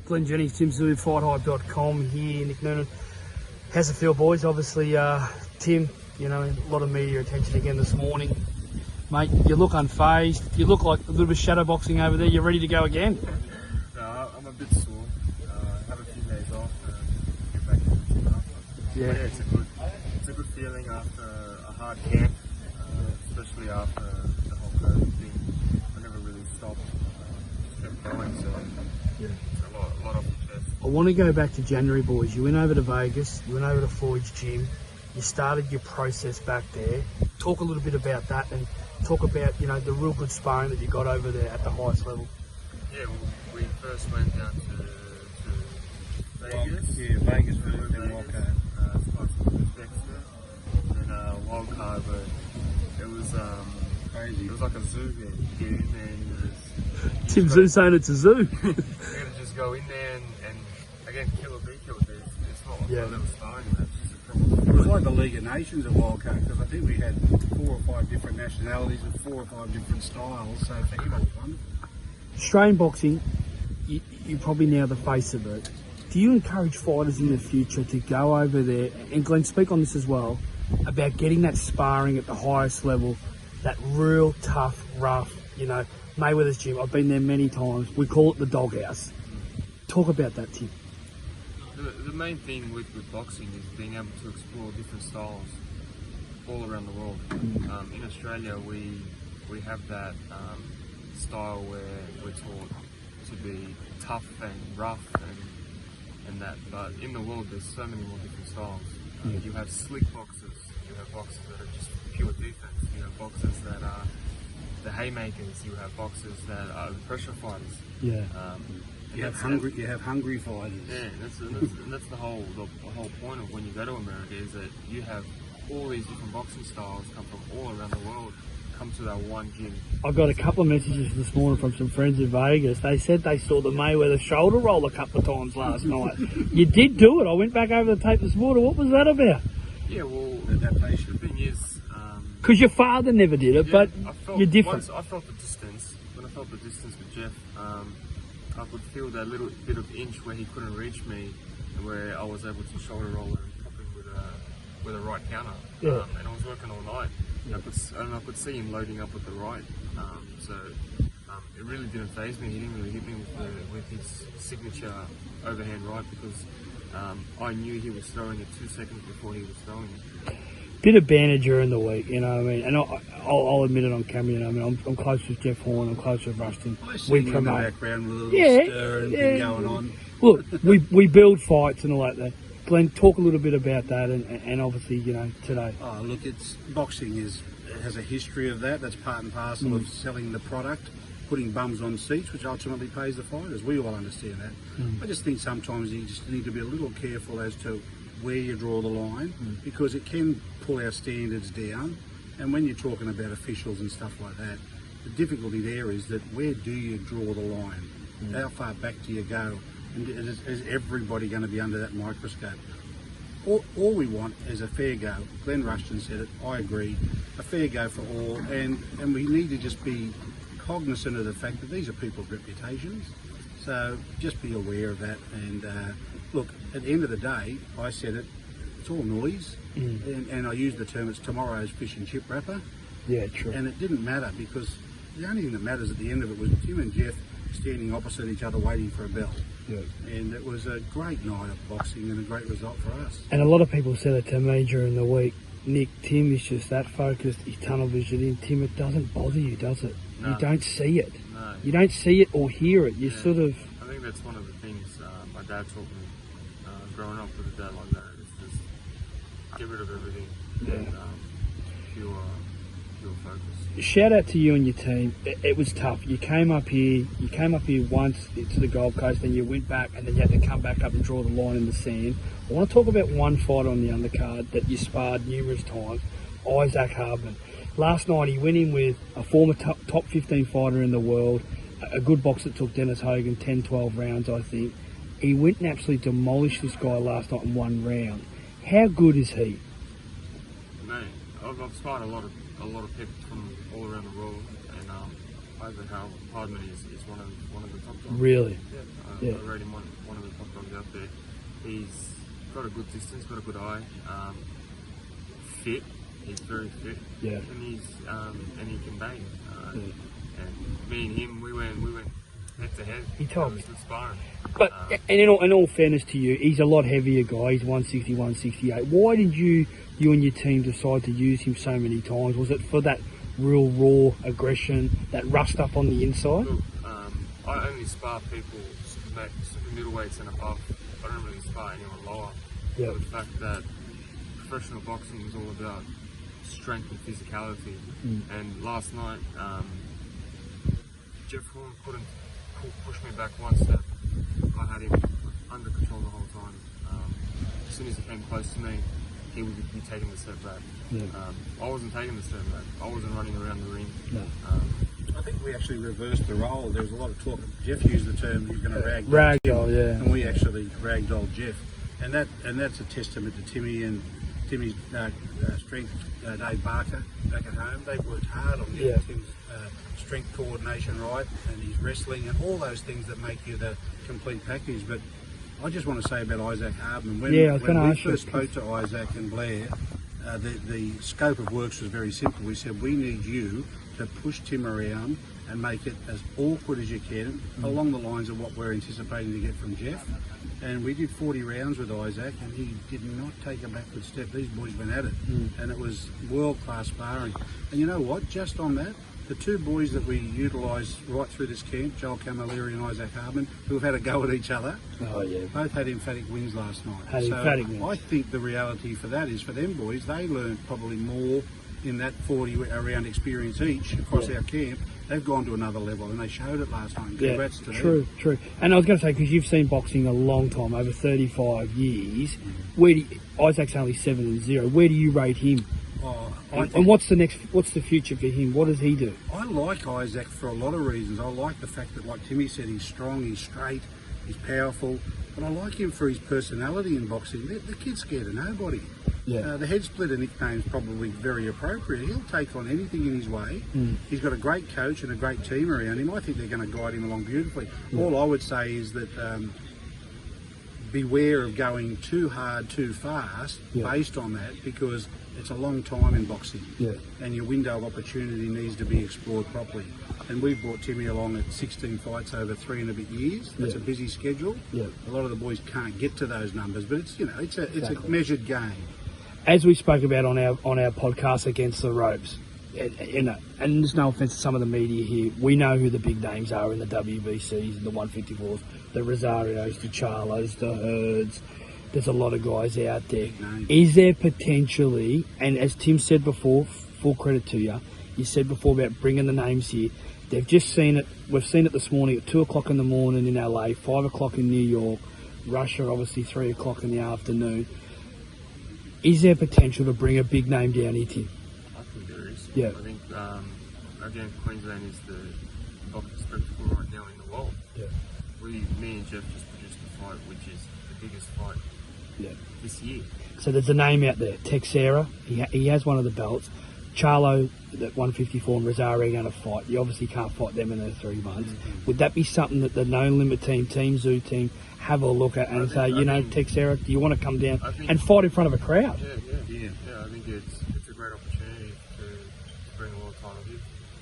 Glenn Jennings, Tim Tszyu, FightHype.com here. Nick Noonan. How's it feel, boys? Obviously, Tim, you know, a lot of media attention again this morning. Mate, you look unfazed. You look like a little bit of shadow boxing over there. You're ready to go again? No, I'm a bit sore. Have a few days off and get back into the gym after. Yeah. But yeah, it's a good feeling after a hard camp, especially after the whole COVID thing. I never really stopped, just kept going, so Yeah. it's a lot off the chest. I want to go back to January, boys. You went over to Vegas. You went over to Floyd's gym. You started your process back there. Talk a little bit about that and talk about, you know, the real good sparring that you got over there at the highest level. Yeah, well, we first went down to Vegas. Vegas Then first, then Wildcard. Sponsored with Dexter, then Wildcard, but it was Crazy. It was like a zoo there. You get in there and you just... Tim Tszyu saying it's a zoo. You gotta just go in there and again, kill or be killed. It's not like Yeah. a little sparring match. It's a proper It was like the League of Nations at Wildcard, because I think we had 4 or 5 different nationalities with 4 or 5 different styles, so for him it was wonderful. Australian boxing, you're probably now the face of it. Do you encourage fighters in the future to go over there, and Glenn, speak on this as well, about getting that sparring at the highest level, that real tough, rough, you know, Mayweather's gym? I've been there many times. We call it the doghouse. Talk about that, Tim. The main thing with boxing is being able to explore different styles all around the world. In Australia, we have that style where we're taught to be tough and rough and that, but in the world there's so many more different styles. You have slick boxers, you have boxers that are just pure defense, you have boxers that are the haymakers, you have boxers that are the pressure fighters. Yeah. You have hungry fighters. Yeah, that's the whole point of when you go to America, is that you have all these different boxing styles come from all around the world, come to that one gym. I got a couple of messages this morning from some friends in Vegas. They said they saw the Mayweather shoulder roll a couple of times last night. You did do it. I went back over the tape this morning. What was that about? Yeah, well, Adaptation. the thing is, Because your father never did it, but you're different. Once I felt the distance, when I felt the distance with Jeff, I could feel that little bit of inch where he couldn't reach me, and where I was able to shoulder roll and pop him with a right counter. Yeah. And I was working all night. Yeah. I could see him loading up with the right. It really didn't faze me. He didn't really hit me with his signature overhand right, because I knew he was throwing it 2 seconds before he was throwing it. Bit of banter during the week, you know what I mean? And I'll admit it on camera, you know what I mean? I'm close with Jeff Horn, I'm close with Rustin. We promote. In the background with a little stir and thing going on. Look, we build fights and all that. Glenn, talk a little bit about that and obviously, you know, today. Oh, look, boxing has a history of that. That's part and parcel of selling the product, putting bums on seats, which ultimately pays the fighters. We all understand that. I just think sometimes you just need to be a little careful as to where you draw the line, because it can pull our standards down. And when you're talking about officials and stuff like that, the difficulty there is that where do you draw the line? How far back do you go? And is everybody going to be under that microscope? All we want is a fair go. Glenn Rushton said it, I agree, a fair go for all, and we need to just be cognizant of the fact that these are people's reputations, so just be aware of that. And look, at the end of the day, I said it, it's all noise, and I used the term, it's tomorrow's fish and chip wrapper. Yeah, true. And it didn't matter, because the only thing that matters at the end of it was Tim and Jeff standing opposite each other waiting for a bell. Yeah. And it was a great night of boxing and a great result for us. And a lot of people said it to me during the week. Nick, Tim is just that focused, he's tunnel vision in. Tim, it doesn't bother you, does it? No. You don't see it. No. You don't see it or hear it. You sort of... I think that's one of the things my dad taught me. Growing up with a dad like that, is just get rid of everything and pure focus. Shout out to you and your team. It was tough. You came up here once to the Gold Coast, then you went back, and then you had to come back up and draw the line in the sand. I want to talk about one fight on the undercard that you sparred numerous times, Isaac Hardman. Last night he went in with a former top 15 fighter in the world, a good boxer that took Dennis Hogan 10-12 rounds, I think. He went and absolutely demolished this guy last night in 1 round. How good is he? Man, I've sparred a lot of people from all around the world, and Isaac Hardman is one of the top guys. Really? Yeah. Yeah. I rate him one of the top dogs out there. He's got a good distance, got a good eye, fit. He's very fit. Yeah. And and he can bang. Yeah. And me and him, we went head to head. He told me. It was sparring. But and in all fairness to you, he's a lot heavier guy. He's 160, 168. Why did you and your team decide to use him so many times? Was it for that real raw aggression, that rust up on the inside? Look, I only spar people super middleweights and above. I don't really spar anyone lower. Yeah. The fact that professional boxing is all about strength and physicality. And last night, Jeff Horn couldn't push me back one step. I had him under control the whole time. As soon as he came close to me, he would be taking the step back. Yeah. I wasn't taking the step back. I wasn't running around the ring. No. I think we actually reversed the role. There was a lot of talk. Jeff used the term he's going to Ragdoll, yeah. and we actually ragdolled Jeff, and that's a testament to Timmy and Timmy's strength. Dave Barker back at home, they've worked hard on getting Tim's strength coordination right, and his wrestling and all those things that make you the complete package. But I just want to say about Isaac Hardman, when we first spoke to Isaac and Blair, the scope of works was very simple. We said, we need you to push Tim around and make it as awkward as you can, along the lines of what we're anticipating to get from Jeff. And we did 40 rounds with Isaac, and he did not take a backward step. These boys went at it, and it was world-class sparring. And you know what? Just on that, the two boys that we utilised right through this camp, Joel Camilleri and Isaac Hardman, who have had a go at each other, both had emphatic wins last night. Emphatic wins. I think the reality for that is, for them boys, they learned probably more in that 40 round experience each across our camp. They've gone to another level, and they showed it last time. Congrats to them. True. And I was going to say, because you've seen boxing a long time, over 35 years, Isaac's only 7-0. Where do you rate him? And what's the future for him? What does he do? I like Isaac for a lot of reasons. I like the fact that, like Timmy said, he's strong, he's straight, he's powerful. But I like him for his personality in boxing. The kid's scared of nobody. Yeah. The head splitter nickname is probably very appropriate. He'll take on anything in his way. He's got a great coach and a great team around him. I think they're going to guide him along beautifully. All I would say is that beware of going too hard, too fast based on that, because it's a long time in boxing. And your window of opportunity needs to be explored properly. And we've brought Timmy along at 16 fights over 3 and a bit years. That's a busy schedule. A lot of the boys can't get to those numbers, but it's a measured game. As we spoke about on our podcast, Against the Ropes, and there's no offence to some of the media here, we know who the big names are in the WBCs and the 154s, the Rosarios, the Charlos, the Herds. There's a lot of guys out there. Is there potentially, and as Tim said before, full credit to you, you said before about bringing the names here, they've just seen it, we've seen it this morning at 2 o'clock in the morning in LA, 5 o'clock in New York, Russia obviously 3 o'clock in the afternoon. Is there potential to bring a big name down here, Tim? I think there is. Yeah. I think, again, Queensland is the boxing spectacle right now in the world. Me and Jeff just produced a fight, which is the biggest fight this year. So there's a name out there, Teixeira. He has one of the belts. Charlo, that 154, and Rosario are going to fight. You obviously can't fight them in the 3 months. Would that be something that the No Limit team, Team Tszyu team, have a look at and say, Teixeira, do you want to come down and fight in front of a crowd? Yeah. I think it's a great opportunity to bring a world title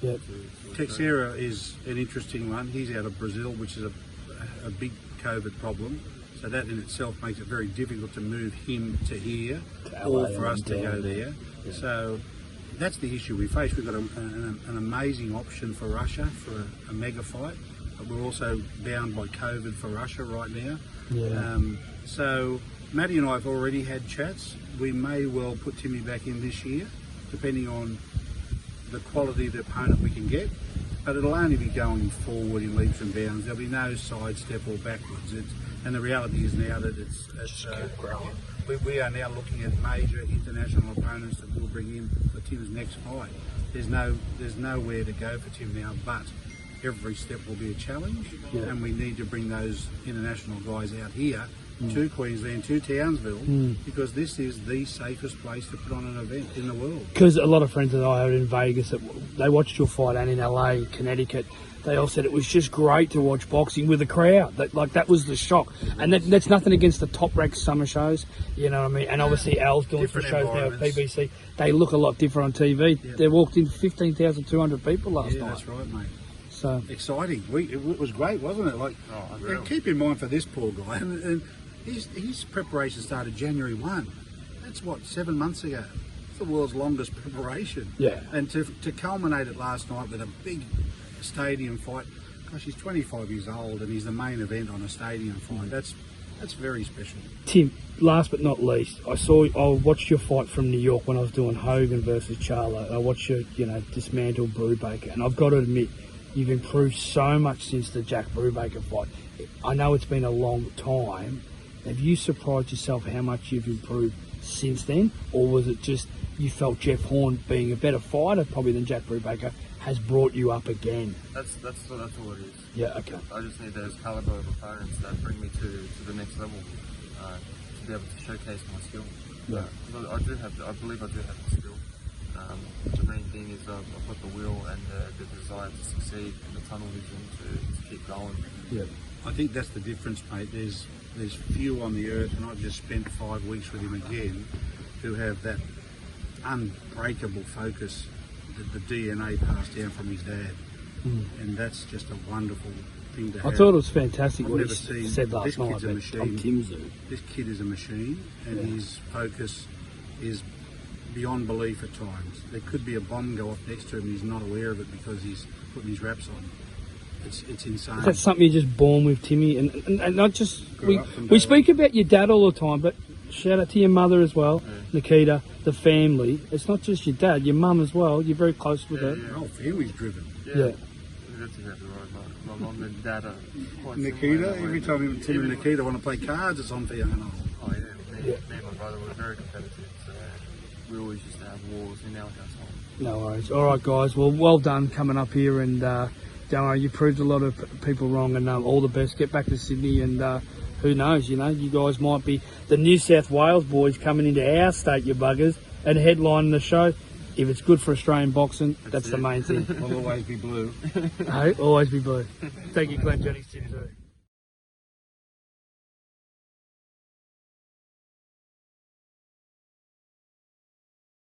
here. Teixeira is an interesting one. He's out of Brazil, which is a big COVID problem. So that in itself makes it very difficult to move him to here or for us to go there. So that's the issue we face. We've got an amazing option for Russia for a mega fight, but we're also bound by COVID for Russia right now. So Matty and I have already had chats. We may well put Timmy back in this year, depending on the quality of the opponent we can get. But it'll only be going forward in leaps and bounds. There'll be no sidestep or backwards. And the reality is now that we are now looking at major international opponents that we'll bring in for Tim's next fight. There's nowhere to go for Tim now, but every step will be a challenge, and we need to bring those international guys out here to Queensland, to Townsville, because this is the safest place to put on an event in the world. Because a lot of friends that I had in Vegas, they watched your fight, and in LA, Connecticut, they all said it was just great to watch boxing with a crowd. That was the shock. And that's nothing against the top-ranked summer shows, you know what I mean? And obviously Al's doing some Different shows now at environments. BBC. They look a lot different on TV. Yeah. They walked in 15,200 people last Yeah, night. that's right, mate. So Exciting. It was great, wasn't it? Like, unreal. and keep in mind for this poor guy, and his preparation started January 1. That's what, 7 months ago. It's the world's longest preparation. Yeah. And to culminate it last night with a big stadium fight. Gosh, he's 25 years old, and he's the main event on a stadium fight. That's very special. Tim, last but not least, I watched your fight from New York when I was doing Hogan versus Charlo. I watched you, dismantle Brubaker, and I've got to admit, you've improved so much since the Jack Brubaker fight. I know it's been a long time. Have you surprised yourself how much you've improved since then, or was it just you felt Jeff Horn being a better fighter probably than Jack Brubaker has brought you up again? That's all it is. Yeah, okay. I just need those caliber of opponents that bring me to the next level, to be able to showcase my skill. Yeah. I believe I do have the skill. The main thing is I've got the will and the desire to succeed, and the tunnel vision to keep going. Yeah. I think that's the difference, mate. There's few on the earth, and I've just spent 5 weeks with him again, who have that unbreakable focus, the DNA passed down from his dad, and that's just a wonderful thing to have. I thought it was fantastic I've what he never seen- said last this night kid's a about machine. Tim Tszyu. This kid is a machine, and his focus is beyond belief at times. There could be a bomb go off next to him, and he's not aware of it because he's putting his wraps on. It's insane. That's something you're just born with, Timmy, and not just Grew up from we day speak about your dad all the time, but shout out to your mother as well, Nikita, the family. It's not just your dad, your mum as well. You're very close with her. The whole family's driven. Yeah. That's exactly right. My mum and dad are quite Nikita, similar. every time Tim and Nikita want to play cards, it's on for you. Oh yeah, me and my brother were very competitive, so we always used to have wars in our household. No worries. All right, guys. Well done coming up here, and don't worry, you proved a lot of people wrong, and all the best. Get back to Sydney, and who knows? You guys might be the New South Wales boys coming into our state, you buggers, and headlining the show. If it's good for Australian boxing, that's the main thing. We'll always be blue. Hey, always be blue. Thank you, Glenn Jennings, Tim Tszyu.